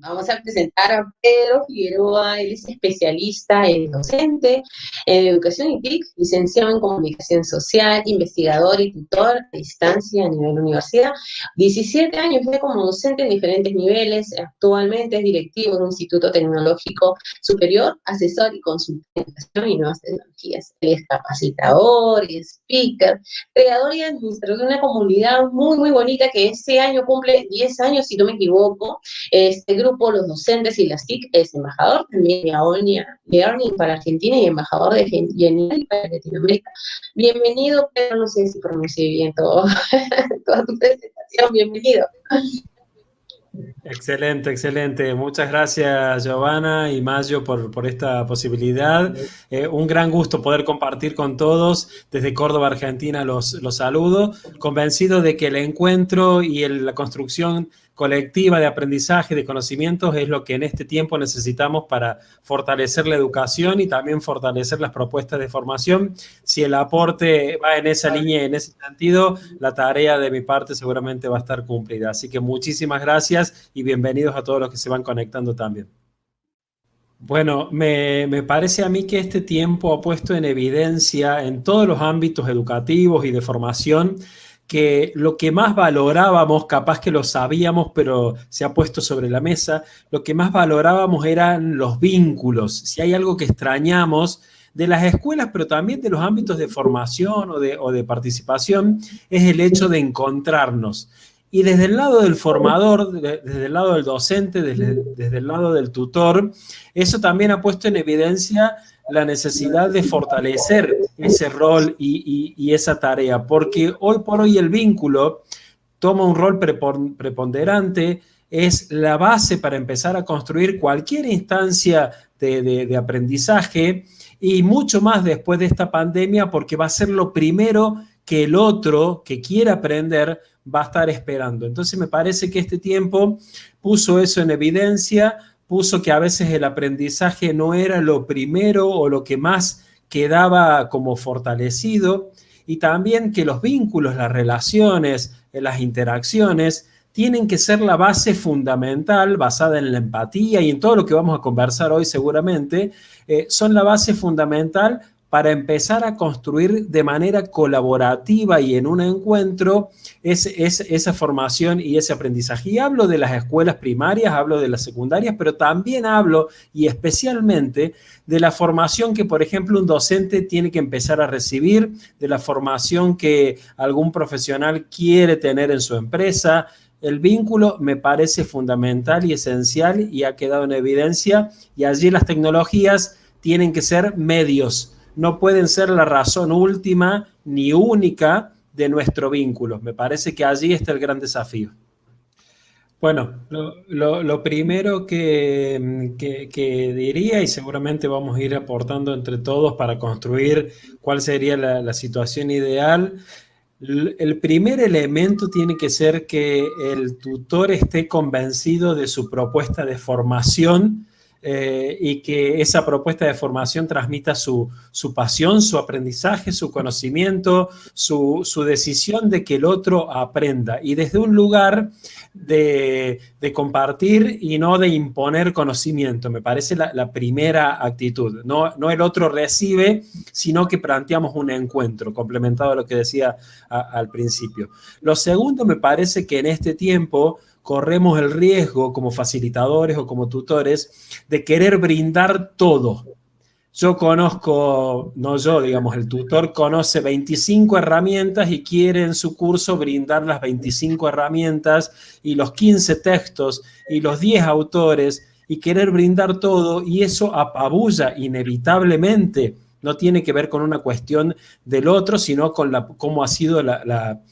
Vamos a presentar a Pedro Figueroa. Él es especialista en docente en educación y TIC, licenciado en comunicación social, investigador y tutor a distancia a nivel universidad. 17 años ya como docente en diferentes niveles. Actualmente es directivo de un instituto tecnológico superior, asesor y consultor en educación y nuevas tecnologías. Él es capacitador y speaker, creador y administrador de una comunidad muy, muy bonita que este año cumple 10 años, si no me equivoco. Este grupo, los docentes y las TIC, es embajador también de AONIA Learning para Argentina y embajador de Genial para Latinoamérica. Bienvenido, Pedro, no sé si pronuncié bien toda tu presentación, bienvenido. Excelente, excelente. Muchas gracias, Giovanna y Mayo, por esta posibilidad. Un gran gusto poder compartir con todos. Desde Córdoba, Argentina, los saludo. Convencido de que el encuentro y la construcción colectiva de aprendizaje, de conocimientos, es lo que en este tiempo necesitamos para fortalecer la educación y también fortalecer las propuestas de formación. Si el aporte va en esa línea y en ese sentido, la tarea de mi parte seguramente va a estar cumplida. Así que muchísimas gracias y bienvenidos a todos los que se van conectando también. Bueno, me parece a mí que este tiempo ha puesto en evidencia en todos los ámbitos educativos y de formación que lo que más valorábamos, capaz que lo sabíamos, pero se ha puesto sobre la mesa, lo que más valorábamos eran los vínculos. Si hay algo que extrañamos de las escuelas, pero también de los ámbitos de formación o de participación, es el hecho de encontrarnos. Y desde el lado del formador, desde el lado del docente, desde el lado del tutor, eso también ha puesto en evidencia la necesidad de fortalecer ese rol y esa tarea, porque hoy por hoy el vínculo toma un rol preponderante, es la base para empezar a construir cualquier instancia de aprendizaje y mucho más después de esta pandemia, porque va a ser lo primero que el otro que quiera aprender va a estar esperando. Entonces me parece que este tiempo puso eso en evidencia, puso que a veces el aprendizaje no era lo primero o lo que más quedaba como fortalecido, y también que los vínculos, las relaciones, las interacciones tienen que ser la base fundamental, basada en la empatía y en todo lo que vamos a conversar hoy seguramente, son la base fundamental para empezar a construir de manera colaborativa y en un encuentro esa formación y ese aprendizaje. Y hablo de las escuelas primarias, hablo de las secundarias, pero también hablo y especialmente de la formación que, por ejemplo, un docente tiene que empezar a recibir, de la formación que algún profesional quiere tener en su empresa. El vínculo me parece fundamental y esencial y ha quedado en evidencia, y allí las tecnologías tienen que ser medios, no pueden ser la razón última ni única de nuestro vínculo. Me parece que allí está el gran desafío. Bueno, lo primero que diría, y seguramente vamos a ir aportando entre todos para construir cuál sería la situación ideal. El primer elemento tiene que ser que el tutor esté convencido de su propuesta de formación, y que esa propuesta de formación transmita su pasión, su aprendizaje, su conocimiento, su decisión de que el otro aprenda. Y desde un lugar de compartir y no de imponer conocimiento. Me parece la primera actitud. No el otro recibe, sino que planteamos un encuentro, complementado a lo que decía al principio. Lo segundo, me parece que en este tiempo corremos el riesgo como facilitadores o como tutores de querer brindar todo. Yo conozco, no yo, digamos, el tutor conoce 25 herramientas y quiere en su curso brindar las 25 herramientas y los 15 textos y los 10 autores y querer brindar todo, y eso apabulla inevitablemente. No tiene que ver con una cuestión del otro, sino con cómo ha sido la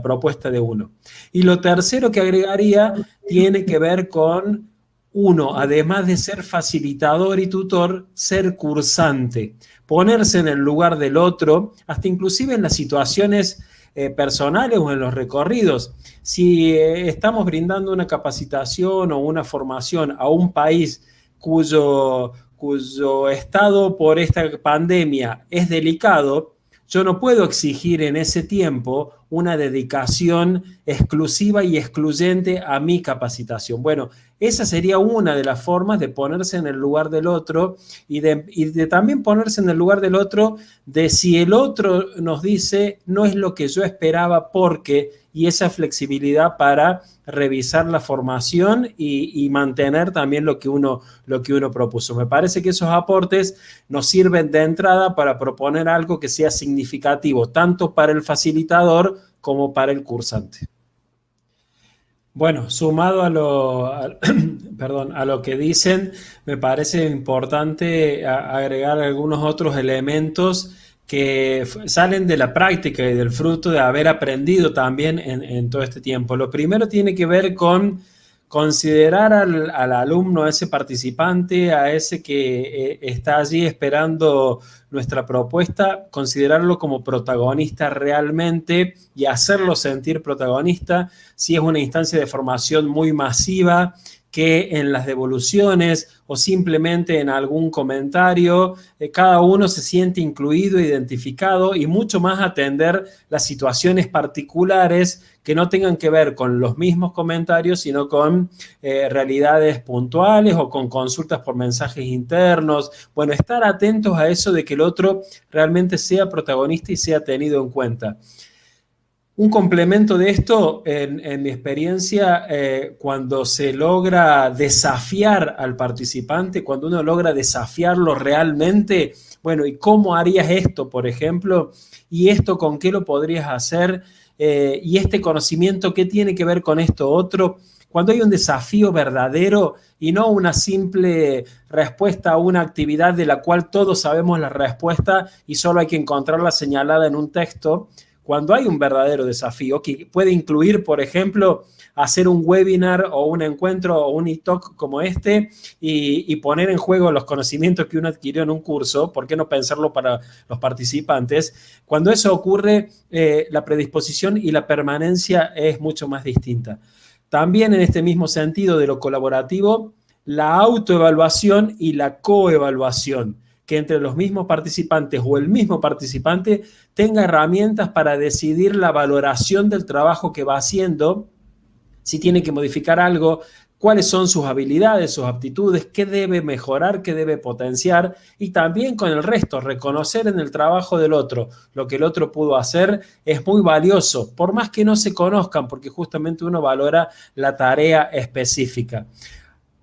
propuesta de uno. Y lo tercero que agregaría tiene que ver con uno, además de ser facilitador y tutor, ser cursante, ponerse en el lugar del otro, hasta inclusive en las situaciones personales o en los recorridos. Si estamos brindando una capacitación o una formación a un país cuyo estado por esta pandemia es delicado, yo no puedo exigir en ese tiempo una dedicación exclusiva y excluyente a mi capacitación. Bueno, esa sería una de las formas de ponerse en el lugar del otro y de también ponerse en el lugar del otro de si el otro nos dice no es lo que yo esperaba porque, y esa flexibilidad para revisar la formación y mantener también lo que uno propuso. Me parece que esos aportes nos sirven de entrada para proponer algo que sea significativo, tanto para el facilitador como para el cursante. Bueno, sumado a lo que dicen, me parece importante agregar algunos otros elementos que salen de la práctica y del fruto de haber aprendido también en todo este tiempo. Lo primero tiene que ver con considerar al alumno, a ese participante, a ese que está allí esperando nuestra propuesta, considerarlo como protagonista realmente y hacerlo sentir protagonista. Si es una instancia de formación muy masiva, que en las devoluciones o simplemente en algún comentario, cada uno se siente incluido, identificado y mucho más atender las situaciones particulares que no tengan que ver con los mismos comentarios, sino con realidades puntuales o con consultas por mensajes internos. Bueno, estar atentos a eso de que el otro realmente sea protagonista y sea tenido en cuenta. Un complemento de esto, en mi experiencia, cuando se logra desafiar al participante, cuando uno logra desafiarlo realmente, bueno, ¿y cómo harías esto, por ejemplo? ¿Y esto con qué lo podrías hacer? ¿Y este conocimiento qué tiene que ver con esto otro? Cuando hay un desafío verdadero y no una simple respuesta a una actividad de la cual todos sabemos la respuesta y solo hay que encontrarla señalada en un texto, cuando hay un verdadero desafío que puede incluir, por ejemplo, hacer un webinar o un encuentro o un e-talk como este y poner en juego los conocimientos que uno adquirió en un curso, ¿por qué no pensarlo para los participantes? Cuando eso ocurre, la predisposición y la permanencia es mucho más distinta. También en este mismo sentido de lo colaborativo, la autoevaluación y la coevaluación, que entre los mismos participantes o el mismo participante tenga herramientas para decidir la valoración del trabajo que va haciendo, si tiene que modificar algo, cuáles son sus habilidades, sus aptitudes, qué debe mejorar, qué debe potenciar, y también con el resto, reconocer en el trabajo del otro lo que el otro pudo hacer es muy valioso, por más que no se conozcan, porque justamente uno valora la tarea específica.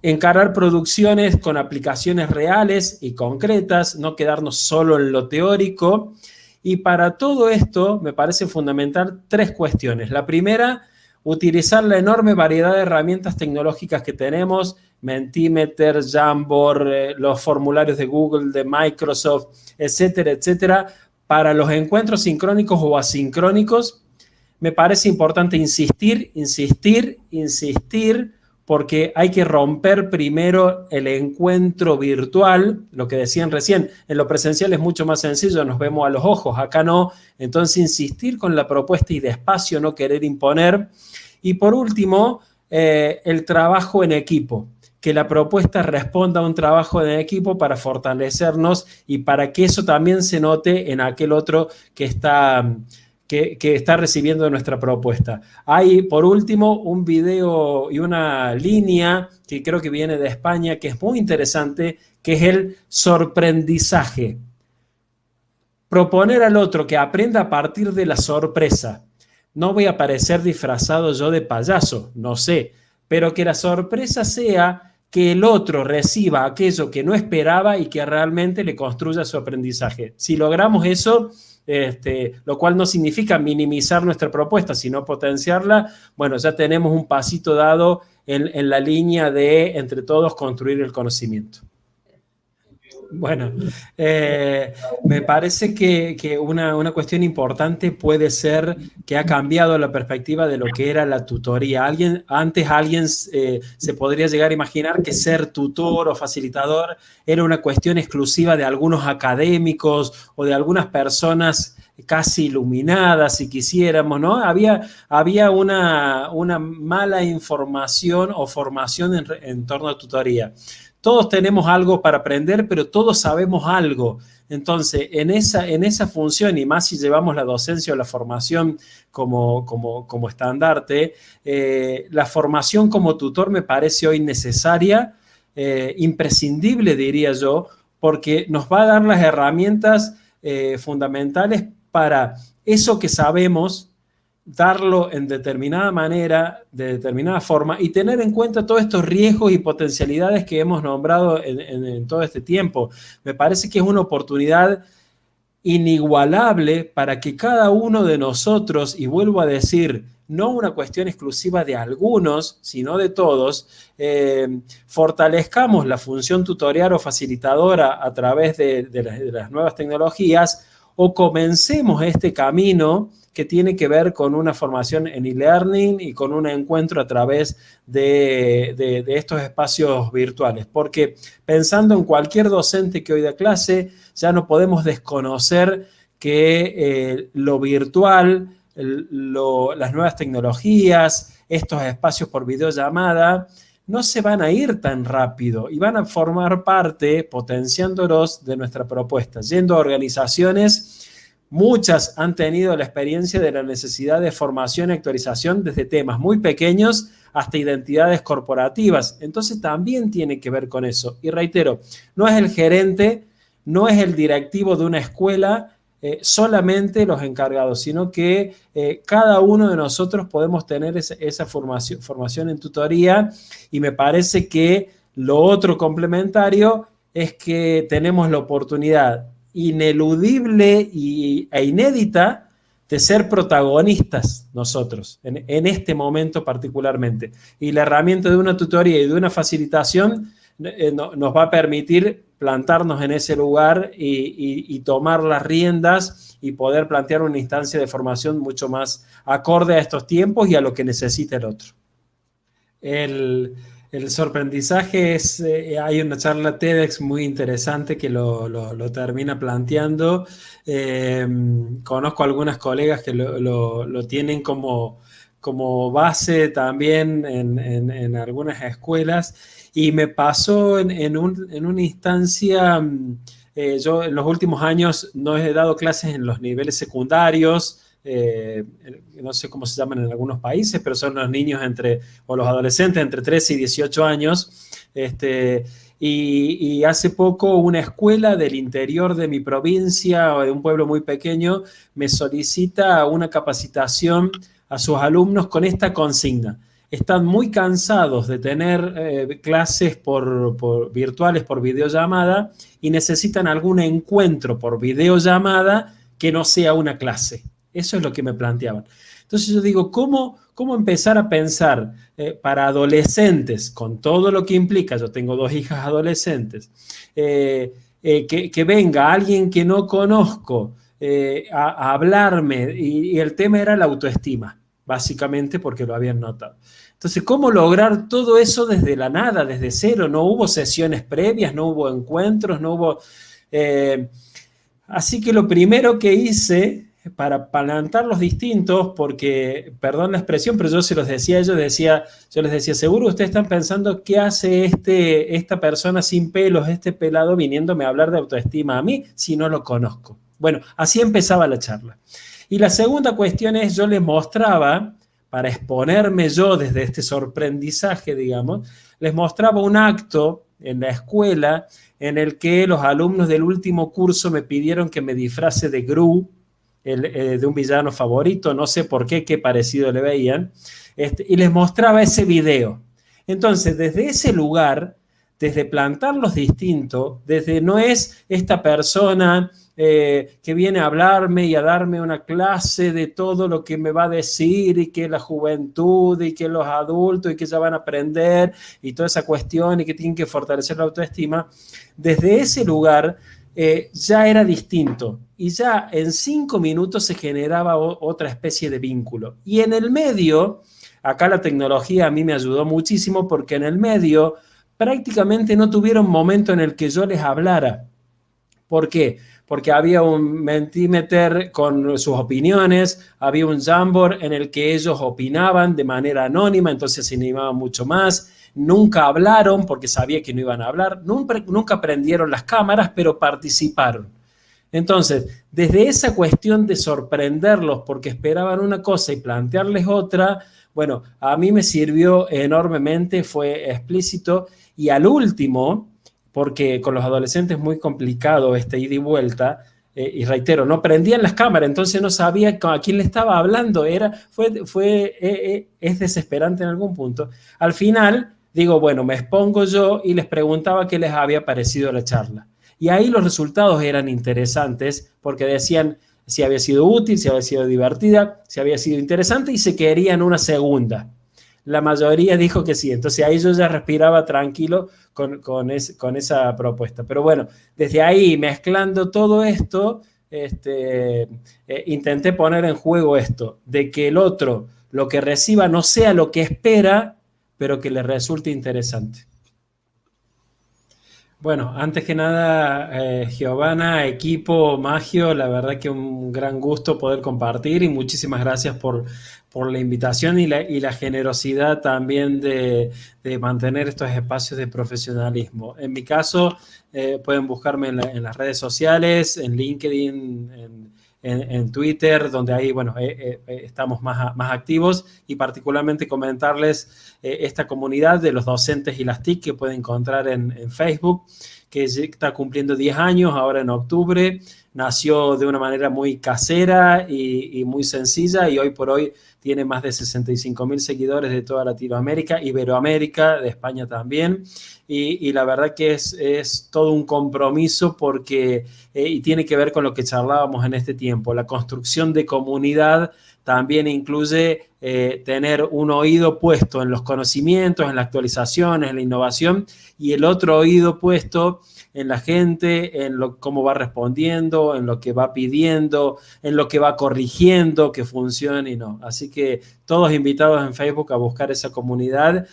Encarar producciones con aplicaciones reales y concretas, no quedarnos solo en lo teórico. Y para todo esto me parece fundamental 3 cuestiones. La primera, utilizar la enorme variedad de herramientas tecnológicas que tenemos, Mentimeter, Jamboard, los formularios de Google, de Microsoft, etcétera, etcétera, para los encuentros sincrónicos o asincrónicos. Me parece importante insistir, porque hay que romper primero el encuentro virtual, lo que decían recién, en lo presencial es mucho más sencillo, nos vemos a los ojos, acá no, entonces insistir con la propuesta y despacio, no querer imponer. Y por último, el trabajo en equipo, que la propuesta responda a un trabajo en equipo para fortalecernos y para que eso también se note en aquel otro que está recibiendo nuestra propuesta. Hay, por último, un video y una línea que creo que viene de España, que es muy interesante, que es el sorprendizaje. Proponer al otro que aprenda a partir de la sorpresa. No voy a parecer disfrazado yo de payaso, no sé, pero que la sorpresa sea que el otro reciba aquello que no esperaba y que realmente le construya su aprendizaje. Si logramos eso, lo cual no significa minimizar nuestra propuesta, sino potenciarla, bueno, ya tenemos un pasito dado en la línea de, entre todos, construir el conocimiento. Bueno, me parece que una cuestión importante puede ser que ha cambiado la perspectiva de lo que era la tutoría. Antes alguien se podría llegar a imaginar que ser tutor o facilitador era una cuestión exclusiva de algunos académicos o de algunas personas casi iluminada, si quisiéramos, ¿no? Había una mala información o formación en torno a tutoría. Todos tenemos algo para aprender, pero todos sabemos algo. Entonces, en esa función, y más si llevamos la docencia o la formación como estandarte, la formación como tutor me parece hoy necesaria, imprescindible, diría yo, porque nos va a dar las herramientas fundamentales para eso que sabemos, darlo en determinada manera, de determinada forma, y tener en cuenta todos estos riesgos y potencialidades que hemos nombrado en todo este tiempo. Me parece que es una oportunidad inigualable para que cada uno de nosotros, y vuelvo a decir, no una cuestión exclusiva de algunos, sino de todos, fortalezcamos la función tutorial o facilitadora a través de las nuevas tecnologías, o comencemos este camino que tiene que ver con una formación en e-learning y con un encuentro a través de estos espacios virtuales. Porque pensando en cualquier docente que hoy da clase, ya no podemos desconocer que lo virtual, las nuevas tecnologías, estos espacios por videollamada, no se van a ir tan rápido y van a formar parte, potenciándolos, de nuestra propuesta. Yendo a organizaciones, muchas han tenido la experiencia de la necesidad de formación y actualización desde temas muy pequeños hasta identidades corporativas. Entonces también tiene que ver con eso. Y reitero, no es el gerente, no es el directivo de una escuela, solamente los encargados, sino que cada uno de nosotros podemos tener esa formación en tutoría, y me parece que lo otro complementario es que tenemos la oportunidad ineludible e inédita de ser protagonistas nosotros, en este momento particularmente. Y la herramienta de una tutoría y de una facilitación nos va a permitir plantarnos en ese lugar y tomar las riendas y poder plantear una instancia de formación mucho más acorde a estos tiempos y a lo que necesita el otro. El sorprendizaje es, hay una charla TEDx muy interesante que lo termina planteando. Conozco algunas colegas que lo tienen como base también en algunas escuelas, y me pasó en una instancia, yo en los últimos años no he dado clases en los niveles secundarios, no sé cómo se llaman en algunos países, pero son los niños o los adolescentes entre 13 y 18 años. Y hace poco una escuela del interior de mi provincia o de un pueblo muy pequeño me solicita una capacitación a sus alumnos con esta consigna. Están muy cansados de tener clases virtuales por videollamada y necesitan algún encuentro por videollamada que no sea una clase. Eso es lo que me planteaban. Entonces yo digo, ¿cómo empezar a pensar para adolescentes, con todo lo que implica? Yo tengo 2 hijas adolescentes, que venga alguien que no conozco a hablarme, y el tema era la autoestima, básicamente porque lo habían notado. Entonces, ¿cómo lograr todo eso desde la nada, desde cero? No hubo sesiones previas, no hubo encuentros, no hubo... Así que lo primero que hice para plantar los distintos, porque, perdón la expresión, pero yo se los decía a ellos, yo les decía, seguro ustedes están pensando qué hace esta persona sin pelos, este pelado viniéndome a hablar de autoestima a mí si no lo conozco. Bueno, así empezaba la charla. Y la segunda cuestión es, yo les mostraba, para exponerme yo desde este sorprendizaje, digamos, les mostraba un acto en la escuela en el que los alumnos del último curso me pidieron que me disfrace de Gru, de un villano favorito, no sé por qué parecido le veían, y les mostraba ese video. Entonces, desde ese lugar, desde plantar los distintos, desde no es esta persona que viene a hablarme y a darme una clase de todo lo que me va a decir, y que la juventud y que los adultos y que ya van a aprender y toda esa cuestión y que tienen que fortalecer la autoestima, desde ese lugar ya era distinto, y ya en 5 minutos se generaba otra especie de vínculo. Y en el medio, acá la tecnología a mí me ayudó muchísimo, porque en el medio prácticamente no tuvieron momento en el que yo les hablara, ¿Por qué? Porque había un Mentimeter con sus opiniones, había un Jamboard en el que ellos opinaban de manera anónima, entonces se animaban mucho más. Nunca hablaron porque sabía que no iban a hablar, nunca prendieron las cámaras, pero participaron. Entonces, desde esa cuestión de sorprenderlos porque esperaban una cosa y plantearles otra, bueno, a mí me sirvió enormemente, fue explícito. Y al último, porque con los adolescentes es muy complicado este ida y vuelta, y reitero, no prendían las cámaras, entonces no sabía a quién le estaba hablando, es desesperante en algún punto. Al final, digo, bueno, me expongo yo y les preguntaba qué les había parecido la charla. Y ahí los resultados eran interesantes porque decían si había sido útil, si había sido divertida, si había sido interesante y se querían una segunda. La mayoría dijo que sí, entonces ahí yo ya respiraba tranquilo con esa propuesta. Pero bueno, desde ahí mezclando todo esto, intenté poner en juego esto, de que el otro lo que reciba no sea lo que espera, pero que le resulte interesante. Bueno, antes que nada, Giovanna, equipo, Magio, la verdad que un gran gusto poder compartir y muchísimas gracias por la invitación y la generosidad también de mantener estos espacios de profesionalismo. En mi caso, pueden buscarme en las redes sociales, en LinkedIn, en Twitter, donde ahí, bueno, estamos más activos y particularmente comentarles esta comunidad de los docentes y las TIC que pueden encontrar en Facebook, que está cumpliendo 10 años ahora en octubre. Nació de una manera muy casera y muy sencilla y hoy por hoy tiene más de 65.000 seguidores de toda Latinoamérica, Iberoamérica, de España también. Y la verdad que es todo un compromiso porque, y tiene que ver con lo que charlábamos en este tiempo, la construcción de comunidad también incluye tener un oído puesto en los conocimientos, en las actualizaciones, en la innovación, y el otro oído puesto en la gente, en cómo va respondiendo, en lo que va pidiendo, en lo que va corrigiendo, que funcione y no. Así que todos invitados en Facebook a buscar esa comunidad,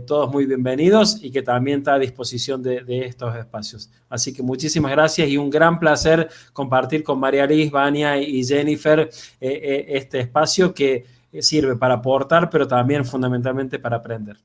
todos muy bienvenidos y que también está a disposición de estos espacios. Así que muchísimas gracias y un gran placer compartir con María Liz, Vania y Jennifer este espacio que sirve para aportar, pero también fundamentalmente para aprender.